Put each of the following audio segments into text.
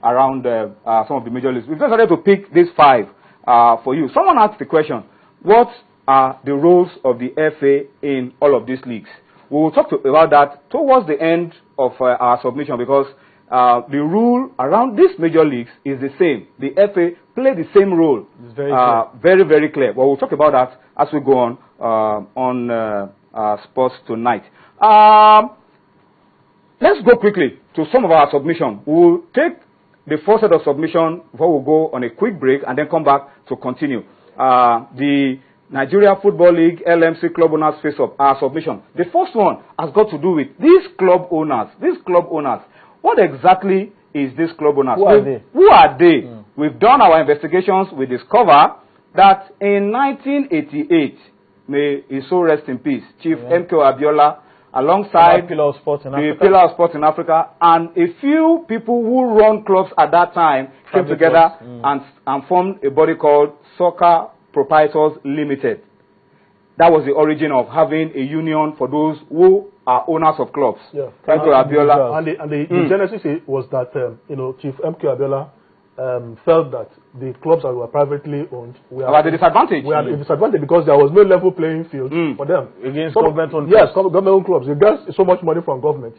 around some of the major leagues. We've decided to pick these 5 for you. Someone asked the question, what are the roles of the FA in all of these leagues? We will talk about that towards the end of our submission, because the rule around these major leagues is the same. The FA play the same role. It's very clear. Very, very clear. Well, we'll talk about that as we go on Sports Tonight. Let's go quickly to some of our submission. We'll take the first set of submission before we go on a quick break and then come back to continue. The Nigeria Football League LMC Club Owners Face-Up, our submission. The first one has got to do with these club owners. These club owners. What exactly is this club owners? Who are they? Who are they? We've done our investigations. We discover that in 1988, may his soul rest in peace, Chief MK Abiola, alongside the Pillar of Sports in Africa, and a few people who run clubs at that time came together and formed a body called Soccer Proprietors Limited. That was the origin of having a union for those who are owners of clubs. Yeah. MK Abiola. And the genesis was that Chief MK Abiola felt that the clubs that were privately owned were at a disadvantage. We had a disadvantage because there was no level playing field for them. Against government-owned clubs. Yes, government-owned clubs. They get so much money from government.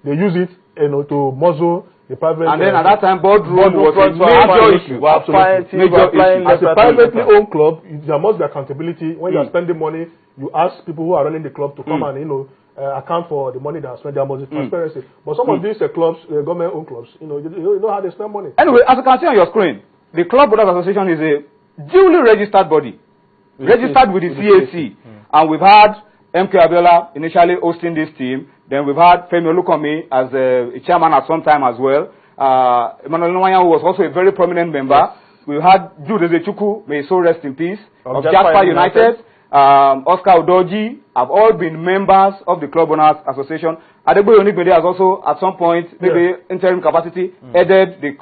They use it to muzzle the private. And then at that time, boardroom was a major issue. As a privately owned club, there must be accountability. When you are spending money, you ask people who are running the club to come and account for the money they are spending. There must be transparency. But some of these clubs, government-owned clubs, you know how they spend money. Anyway, as you can see on your screen, the Club Owners Association is a duly registered body, registered with the CAC. And we've had MK Abiola initially hosting this team. Then we've had Femi Olukomi as a chairman at some time as well. Emmanuel Nwanya, who was also a very prominent member. Yes. We've had Jude Ezechukwu, may his soul rest in peace, of Jasper United. Oscar Odoji have all been members of the Club Owners Association. Adegboye Onigbede has also, at some point, maybe interim capacity, headed the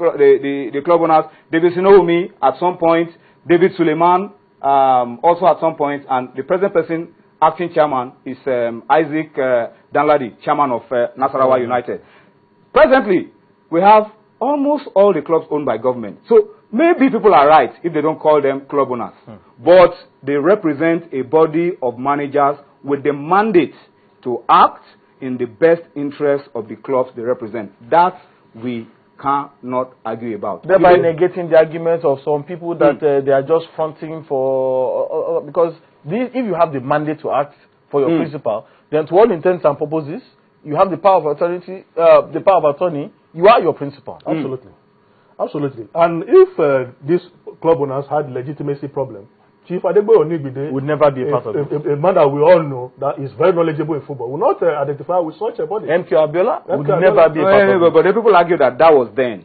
Club Owners. David Sinoumi, at some point, David Suleiman, also at some point, and the present person, acting chairman, is Isaac Danladi, chairman of Nasarawa United. Presently, we have almost all the clubs owned by government. So maybe people are right if they don't call them club owners. But they represent a body of managers with the mandate to act in the best interest of the clubs they represent. That we cannot argue about. Thereby negating the arguments of some people that they are just fronting for... because if you have the mandate to act for your principal, then to all intents and purposes, you have the power of authority, the power of attorney, you are your principal. Absolutely. Absolutely. And if these club owners had legitimacy problem, Chief Adegboye Onigbede would never be a part of it. A man that we all know that is very knowledgeable in football will not identify with such a body. MK Abiola would never be a part of it. But the people argue that was then.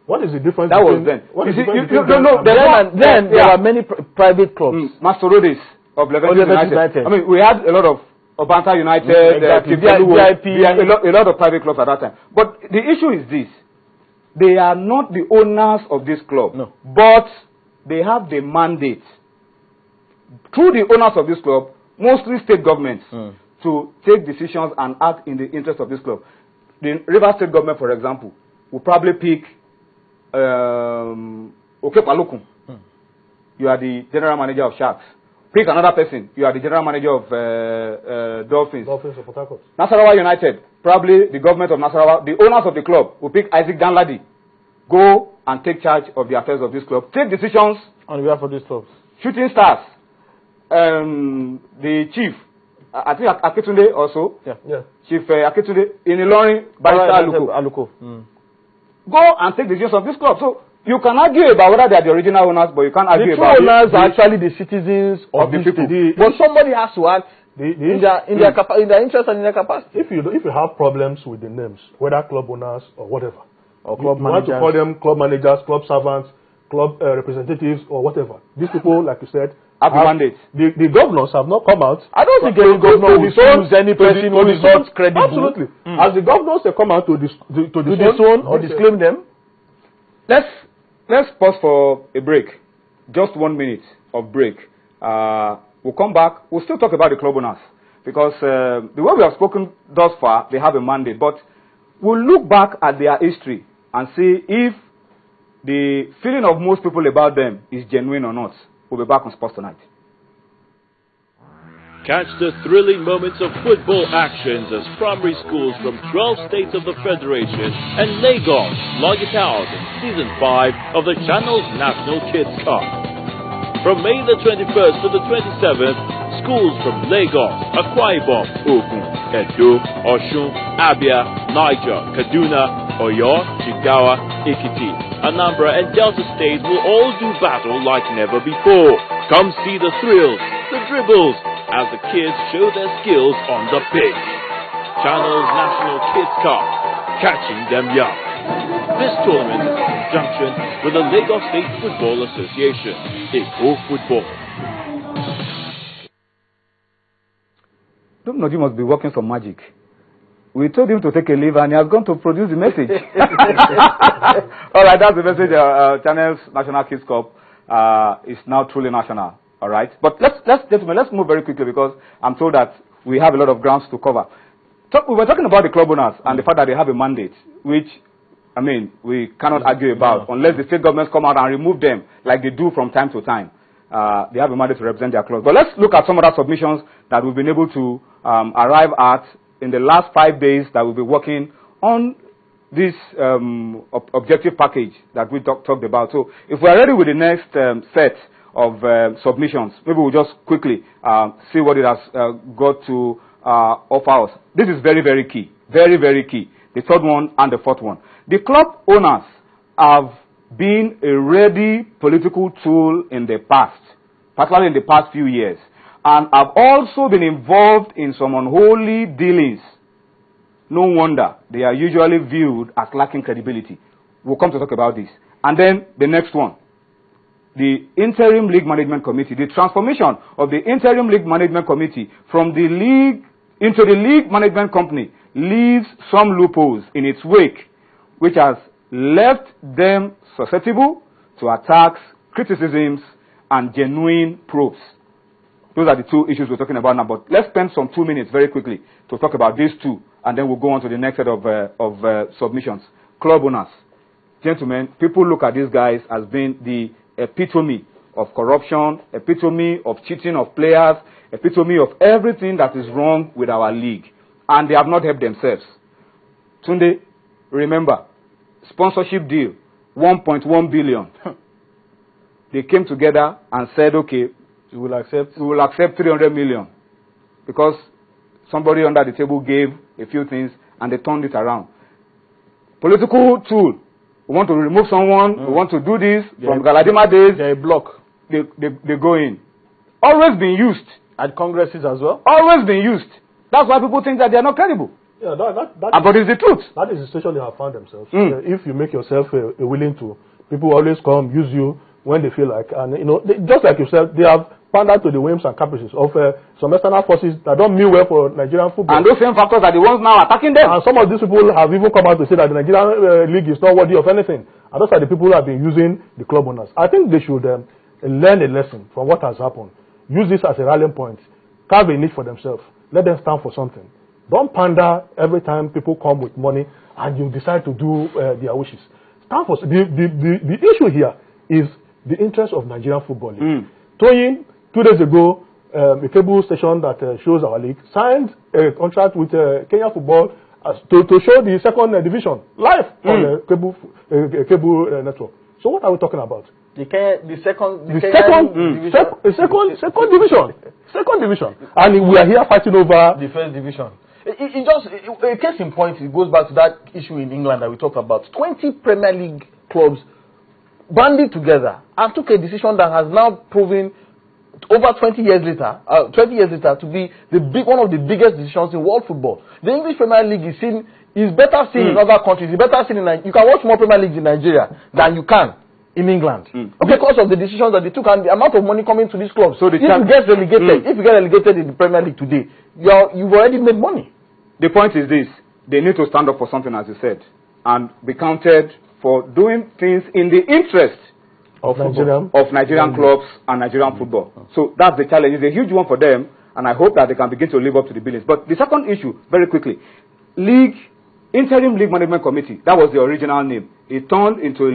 What is the difference? That was then. Then there are many private clubs. Master Rodis of Leventis United. I mean, we had a lot of Obanta United, VIP, a lot of private clubs at that time. But the issue is this. They are not the owners of this club. No. But they have the mandate through the owners of this club, mostly state governments, to take decisions and act in the interest of this club. The River State government, for example, will probably pick Okepalokun. You are the general manager of Sharks. Pick another person. You are the general manager of Dolphins. Dolphins of Port Harcourt. Nasarawa United, probably the government of Nasarawa, the owners of the club will pick Isaac Danladi. Go and take charge of the affairs of this club. Take decisions on behalf of this club. Shooting Stars, the chief, I think Aketunde also. Yeah. Chief Aketunde in Ilorin, Barrister Aluko. Go and take decisions of this club. So you can argue about whether they are the original owners, but you can't argue about the true owners are actually the citizens of the people. But somebody has to act in their interest and in their capacity. If you have problems with the names, whether club owners or whatever, or club you want to call them club managers, club servants, club representatives, or whatever. These people, like you said, have mandate. The governors have not come out. I don't think any governor will choose any person who is not credible. Absolutely. As the governors have come out to disown or disclaim them. Let's pause for a break. Just 1 minute of break. We'll come back. We'll still talk about the club owners. Because the way we have spoken thus far, they have a mandate. But we'll look back at their history. and see if the feeling of most people about them is genuine or not. We'll be back on Sports Tonight. Catch the thrilling moments of football actions as primary schools from 12 states of the Federation and Lagos log it out in Season 5 of the channel's National Kids Cup. From May the 21st to the 27th, schools from Lagos, Akwa Ibom, Ogun, Edo, Osun, Abia, Niger, Kaduna, Oyo, Jigawa, Ekiti, Anambra and Delta States will all do battle like never before. Come see the thrills, the dribbles, as the kids show their skills on the pitch. Channel's National Kids Cup, catching them young. This tournament is in conjunction with the Lagos State Football Association, Eko Football. Don't you must be working some magic. We told him to take a leave and he has gone to produce the message. All right, that's the message. Channel's National Kids Cup is now truly national. All right, but let's move very quickly because I'm told that we have a lot of grounds to cover. So we were talking about the club owners and the fact that they have a mandate, which, I mean, we cannot argue about unless the state governments come out and remove them like they do from time to time. They have a mandate to represent their clubs. But let's look at some other submissions that we've been able to arrive at in the last 5 days that we'll be working on this objective package that we talked about. So if we're ready with the next set of submissions, maybe we'll just quickly see what it has got to offer us. This is very, very key. Very, very key. The third one and the fourth one. The club owners have been a ready political tool in the past, particularly in the past few years, and have also been involved in some unholy dealings. No wonder they are usually viewed as lacking credibility. We'll come to talk about this. And then the next one. The Interim League Management Committee, the transformation of the Interim League Management Committee from the league into the League Management Company leaves some loopholes in its wake, which has left them susceptible to attacks, criticisms, and genuine probes. Those are the two issues we're talking about now, but let's spend some 2 minutes very quickly to talk about these two, and then we'll go on to the next set of submissions. Club owners. Gentlemen, people look at these guys as being the epitome of corruption, epitome of cheating of players, epitome of everything that is wrong with our league. And they have not helped themselves. Tunde, remember, sponsorship deal, 1.1 billion. They came together and said, okay, we will accept 300 million. Because somebody under the table gave a few things and they turned it around. Political tool. We want to remove someone. We want to do this. From Galadima days. They're a block. They go in. Always been used. At congresses as well? Always been used. That's why people think that they are not credible. Yeah, but it's the truth. That is the situation they have found themselves. If you make yourself a willing to, people always come, use you when they feel like. And, just like you said, they have pandered to the whims and caprices of some external forces that don't mean well for Nigerian football. And those same factors are the ones now attacking them. And some of these people have even come out to say that the Nigerian league is not worthy of anything. And those are the people who have been using the club owners. I think they should learn a lesson from what has happened. Use this as a rallying point. Carve a niche for themselves. Let them stand for something. Don't pander every time people come with money and you decide to do their wishes. Stand for the issue here is the interest of Nigerian football league. Toyin, 2 days ago, a cable station that shows our league signed a contract with Kenya Football to show the second division live on the cable network. So what are we talking about? Second division. And we are here fighting over the first division. A case in point, it goes back to that issue in England that we talked about. 20 Premier League clubs banded together and took a decision that has now proven over 20 years later to be one of the biggest decisions in world football. The English Premier League is better seen in other countries. It's better seen you can watch more Premier Leagues in Nigeria than you can in England. Because of the decisions that they took and the amount of money coming to these clubs. So if you get relegated in the Premier League today, you've already made money. The point is this: they need to stand up for something, as you said, and be counted for doing things in the interest of Nigerian clubs and Nigerian football. So that's the challenge. It's a huge one for them, and I hope that they can begin to live up to the billings. But the second issue, very quickly, Interim League Management Committee, that was the original name. it turned into a